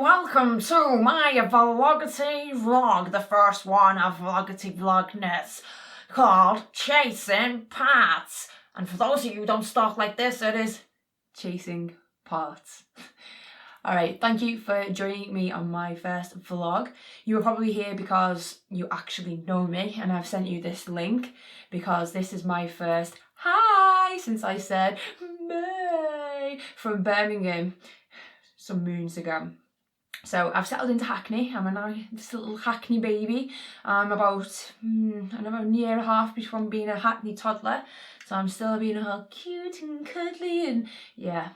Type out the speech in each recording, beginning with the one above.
welcome to my vlogity vlog, the first one of vlogity vlogness, called Chasing Parts. And for those of you who don't stalk like this, it is Chasing Parts. Alright, thank you for joining me on my first vlog. You are probably here because you actually know me, and I've sent you this link because this is my first hi since I said May from Birmingham some moons ago. So I've settled into Hackney. I'm now this little Hackney baby. I'm about a year and a half from being a Hackney toddler. So I'm still being all cute and cuddly and yeah,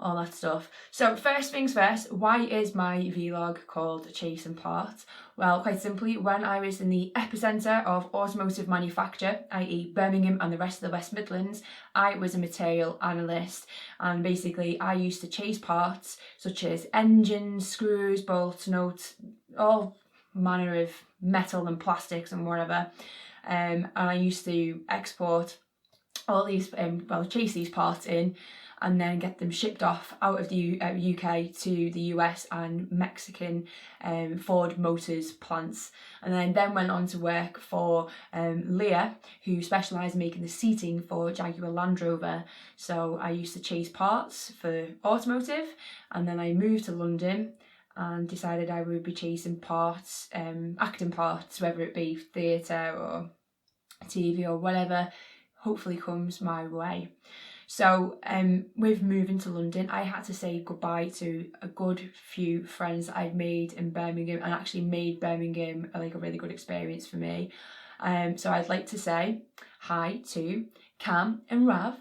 all that stuff. So first things first, why is my vlog called Chasing Parts? Well, quite simply, when I was in the epicentre of automotive manufacture, i.e. Birmingham and the rest of the West Midlands, I was a material analyst, and basically I used to chase parts such as engines, screws, bolts, nuts, all manner of metal and plastics and whatever, and I used to export all these, chase these parts in and then get them shipped off out of the UK to the US and Mexican Ford Motors plants, and then went on to work for Lear, who specialised in making the seating for Jaguar Land Rover. So I used to chase parts for automotive, and then I moved to London and decided I would be chasing parts, acting parts, whether it be theatre or TV or whatever hopefully comes my way. So with moving to London, I had to say goodbye to a good few friends that I'd made in Birmingham, and actually made Birmingham a really good experience for me. So I'd like to say hi to Cam and Rav,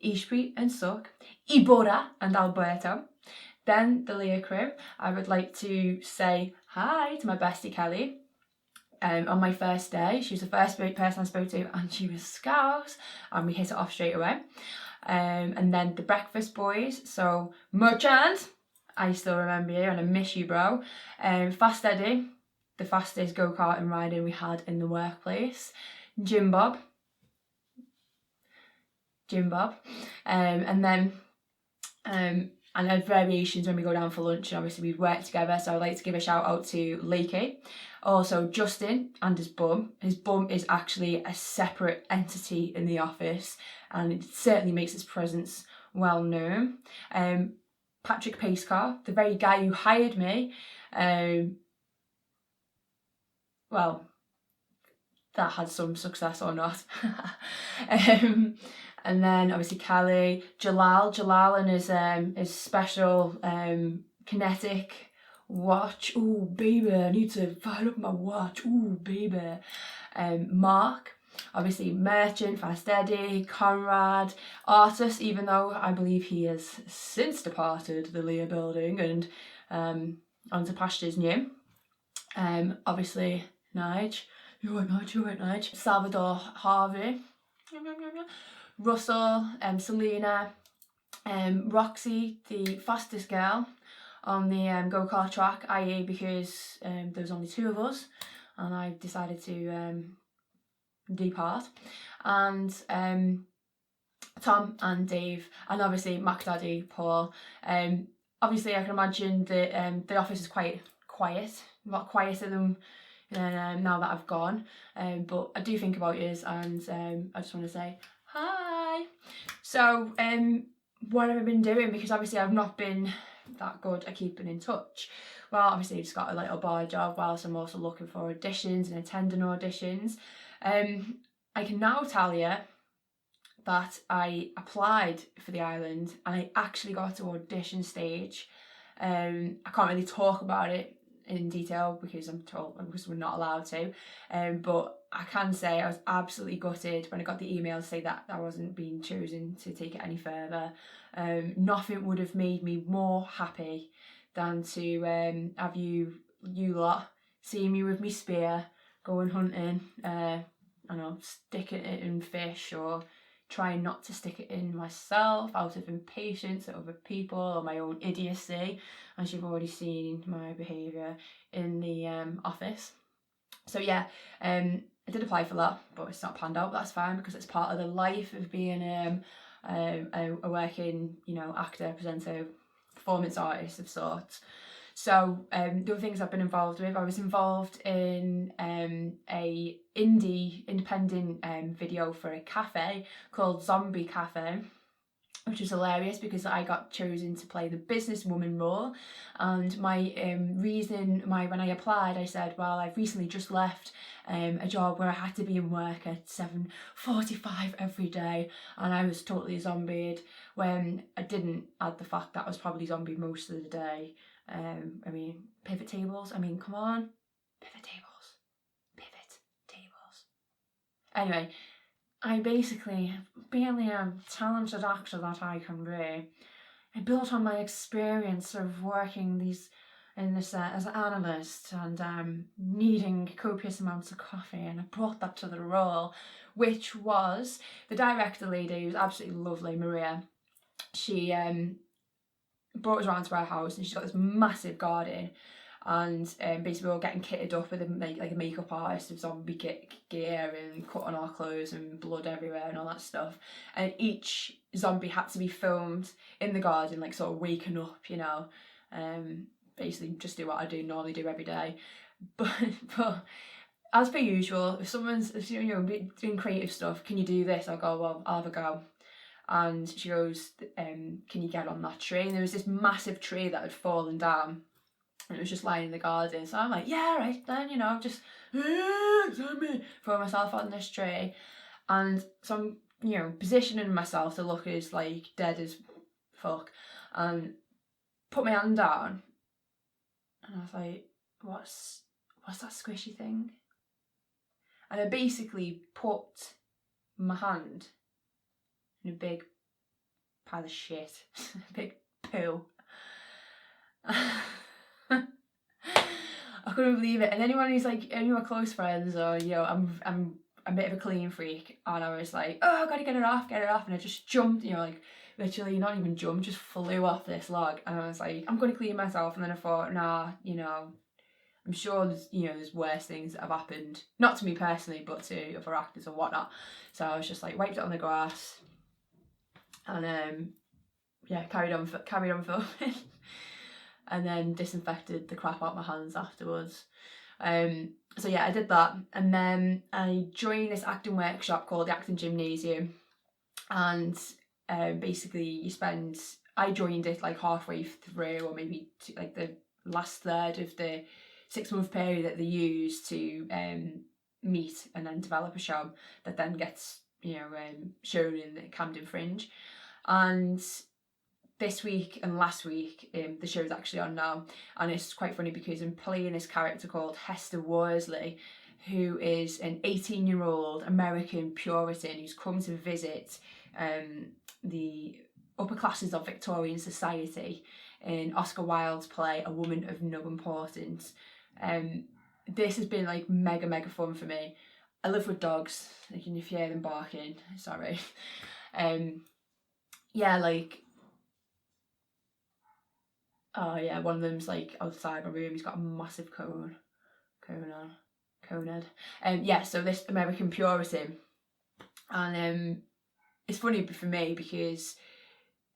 Ishpreet and Suk, Ibora and Alberto. Then the Lear crew, I would like to say hi to my bestie Kelly. On my first day, she was the first person I spoke to, and she was Scouse, and we hit it off straight away. And then the Breakfast Boys, so Merchant, I still remember you and I miss you, bro. Fast Eddie, the fastest go-kart and riding we had in the workplace. Jim Bob, and then and had variations when we go down for lunch, and obviously we work together, so I'd like to give a shout out to Lakey. Also Justin and his bum. His bum is actually a separate entity in the office, and it certainly makes its presence well known. Patrick Pacecar, the very guy who hired me, well, that had some success or not. And then obviously Kelly, Jalal and his special kinetic watch. Ooh, baby, I need to fire up my watch. Ooh, baby. Mark, obviously Merchant, Fast Eddie, Conrad, Artus, even though I believe he has since departed the Lear building and onto pastures new. Obviously Nige. You're right, Nige. Salvador Harvey. Russell, Selena, Roxy, the fastest girl on the go-kart track, i.e. because there was only two of us and I decided to depart, and Tom and Dave, and obviously Mac Daddy, Paul. Obviously I can imagine that the office is quite quiet, a lot quieter than now that I've gone, but I do think about yous, and I just want to say hi. So what have I been doing? Because obviously I've not been that good at keeping in touch. Well, obviously I just got a little bar job whilst I'm also looking for auditions and attending auditions. I can now tell you that I applied for the island and I actually got to audition stage. I can't really talk about it in detail because we're not allowed to, but I can say I was absolutely gutted when I got the email to say that I wasn't being chosen to take it any further. Nothing would have made me more happy than to have you lot see me with me spear going hunting, sticking it in fish, or trying not to stick it in myself out of impatience at other people or my own idiocy, as you've already seen my behaviour in the office. So yeah, I did apply for that, but it's not panned out. But that's fine because it's part of the life of being a working, actor, presenter, performance artist of sorts. So the other things I've been involved with, I was involved in a independent video for a cafe called Zombie Cafe, which was hilarious because I got chosen to play the businesswoman role. And my when I applied, I said, well, I've recently just left a job where I had to be in work at 7:45 every day, and I was totally zombied, when I didn't add the fact that I was probably zombie most of the day. I mean, pivot tables, I mean, come on, pivot tables. Anyway, I basically, being the talented actor that I can be, I built on my experience of working in this as an analyst and needing copious amounts of coffee, and I brought that to the role, which was the director lady, who was absolutely lovely, Maria. She brought us around to our house, and she's got this massive garden, and basically we were getting kitted up with like a makeup artist with zombie gear and cutting our clothes and blood everywhere and all that stuff, and each zombie had to be filmed in the garden, like sort of waking up, you know, basically just do what I normally do every day. But as per usual, if someone's doing creative stuff, can you do this? I'll go, well, I'll have a go. And she goes, can you get on that tree? And there was this massive tree that had fallen down, and it was just lying in the garden. So I'm like, yeah, right then, you know, just throw myself on this tree. And so I'm, you know, positioning myself to look as like dead as fuck, and put my hand down, and I was like, what's that squishy thing? And I basically put my hand in a big pile of shit, a big poo. I couldn't believe it. And anyone who's like, any of my close friends, or, you know, I'm a bit of a clean freak, and I was like, oh, I gotta get it off, and I just jumped, you know, like literally not even jumped, just flew off this log, and I was like, I'm gonna clean myself. And then I thought, nah, you know, I'm sure there's worse things that have happened, not to me personally, but to other actors or whatnot. So I was just like, wiped it on the grass, and carried on filming. And then disinfected the crap out my hands afterwards. So yeah, I did that, and then I joined this acting workshop called the Acting Gymnasium, and basically I joined it like halfway through, or maybe like the last third of the 6-month period that they use to meet and then develop a show that then gets, you know, shown in the Camden Fringe. And this week and last week, the show's actually on now, and it's quite funny because I'm playing this character called Hester Worsley, who is an 18-year-old American Puritan who's come to visit the upper classes of Victorian society in Oscar Wilde's play A Woman of No Importance. This has been like mega fun for me. I live with dogs, like, if you hear them barking, sorry. Yeah, like, oh yeah, one of them's like outside my room. He's got a massive conehead. Yeah, so this American Puritan, and it's funny for me because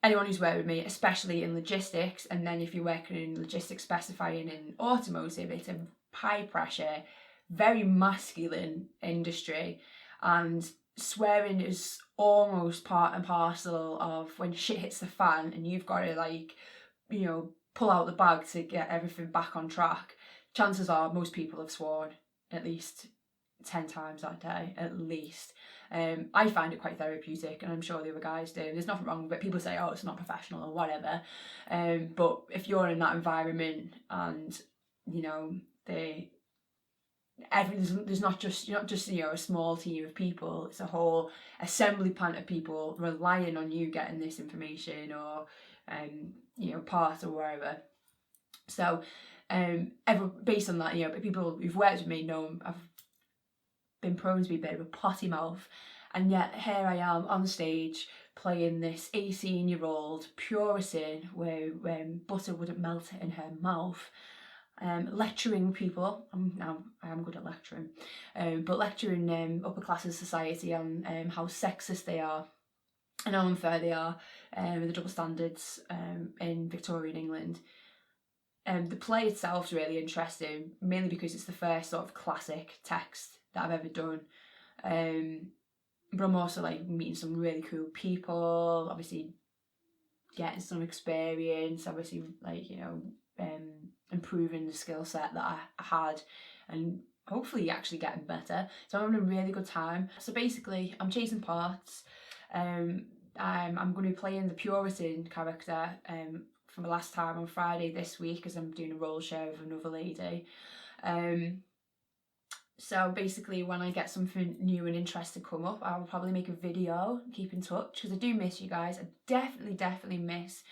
anyone who's worked with me, especially in logistics, and then if you're working in logistics specifying in automotive, it's a high pressure, very masculine industry, and swearing is almost part and parcel of when shit hits the fan and you've got to, like, you know, pull out the bag to get everything back on track. Chances are most people have sworn at least 10 times that day, at least. I find it quite therapeutic, and I'm sure the other guys do. There's nothing wrong with it. People say, oh, it's not professional or whatever. But if you're in that environment, and, you know, there's not just, you're not just, you know, a small team of people, it's a whole assembly plant of people relying on you getting this information, or you know, part or wherever. So based on that, you know, people who've worked with me know I've been prone to be a bit of a potty mouth, and yet here I am on stage playing this 18-year-old Puritan where butter wouldn't melt in her mouth, lecturing people. I am good at lecturing, but lecturing upper classes society on how sexist they are and how unfair they are, with the double standards in Victorian England. The play itself is really interesting, mainly because it's the first sort of classic text that I've ever done. But I'm also like meeting some really cool people, obviously getting some experience, obviously like, you know, improving the skill set that I had, and hopefully actually getting better. So I'm having a really good time. So basically I'm chasing parts. I'm going to be playing the Puritan character from the last time on Friday this week, as I'm doing a role share with another lady. So basically when I get something new and interesting come up, I will probably make a video, keep in touch, because I do miss you guys. I definitely miss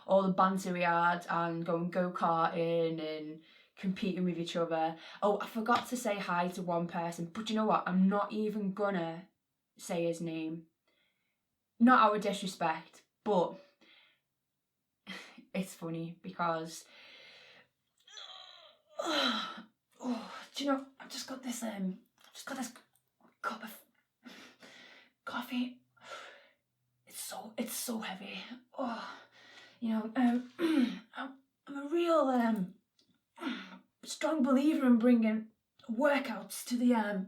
all the banter we had and going go-karting and competing with each other. Oh, I forgot to say hi to one person, but you know what? I'm not even gonna say his name. Not out of disrespect, but it's funny because do you know, I've just got this cup of coffee. It's so heavy. Oh, you know, I'm a real strong believer in bringing workouts to the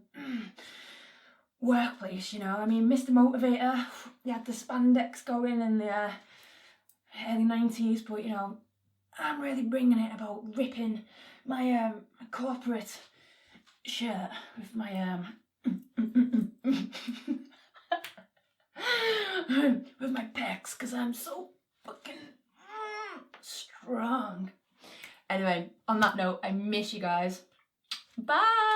workplace. You know, I mean, Mr. Motivator, he had the spandex going in the early 90s, but you know, I'm really bringing it about ripping my corporate shirt with my with my pecs, because I'm so fucking strong. Anyway, on that note, I miss you guys. Bye.